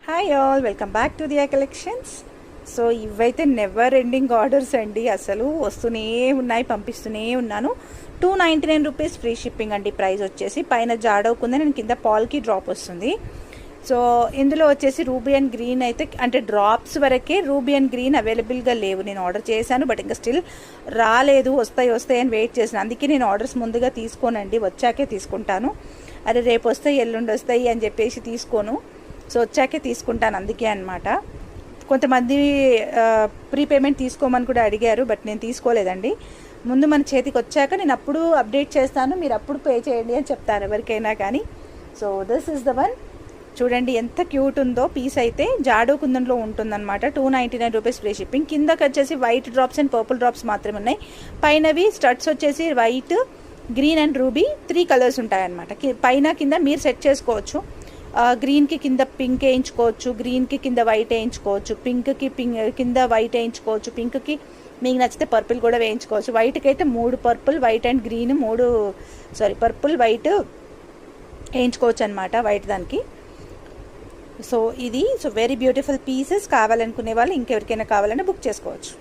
Hi all, welcome back to Diya collections. So ఇవైతే never ending orders అండి. అసలు వస్తూనే ఉన్నాయి, పంపిస్తూనే ఉన్నాను. 299 రూపీస్ ఫ్రీ షిప్పింగ్ అండి. ప్రైస్ వచ్చేసి పైన జాడవుకుందా, నేను కింద పాల్కి డ్రాప్ వస్తుంది. సో ఇందులో వచ్చేసి రూబీ అండ్ గ్రీన్ అయితే అంటే డ్రాప్స్ వరకే రూబీ అండ్ గ్రీన్ అవైలబుల్గా లేవు. నేను ఆర్డర్ చేశాను, బట్ ఇంకా స్టిల్ రాలేదు. వస్తాయి అని వెయిట్ చేశాను. అందుకే నేను ఆర్డర్స్ ముందుగా తీసుకోనండి, వచ్చాకే తీసుకుంటాను. అరే రేపు వస్తాయి, ఎల్లుండి వస్తాయి అని చెప్పేసి తీసుకోను. సో వచ్చాకే తీసుకుంటాను, అందుకే అనమాట. కొంతమంది ప్రీపేమెంట్ తీసుకోమని కూడా అడిగారు, బట్ నేను తీసుకోలేదండి. ముందు మన చేతికి వచ్చాక నేను అప్పుడు అప్డేట్ చేస్తాను, మీరు అప్పుడు పే చేయండి అని చెప్తాను ఎవరికైనా కానీ. So this is the one. చూడండి ఎంత క్యూట్ ఉందో. పీస్ అయితే జాడో కుందన్లో ఉంటుందన్నమాట. 299 రూపీస్ ఫ్రీ షిప్పింగ్. కిందకి వచ్చేసి white drops and purple drops మాత్రమే ఉన్నాయి. పైనవి స్టడ్స్ వచ్చేసి white, green and ruby 3 colours ఉంటాయన్నమాట. పైన కింద మీరు సెట్ చేసుకోవచ్చు. గ్రీన్కి కింద పింక్ వేయించుకోవచ్చు, గ్రీన్కి కింద వైట్ వేయించుకోవచ్చు, పింక్కి కింద వైట్ వేయించుకోవచ్చు, పింక్కి మీకు నచ్చితే పర్పుల్ కూడా వేయించుకోవచ్చు. వైట్కి అయితే 3 purple, white and green purple white వేయించుకోవచ్చు అనమాట వైట్ దానికి. సో ఇది వెరీ బ్యూటిఫుల్ పీసెస్. కావాలనుకునే వాళ్ళు ఇంకెవరికైనా కావాలంటే బుక్ చేసుకోవచ్చు.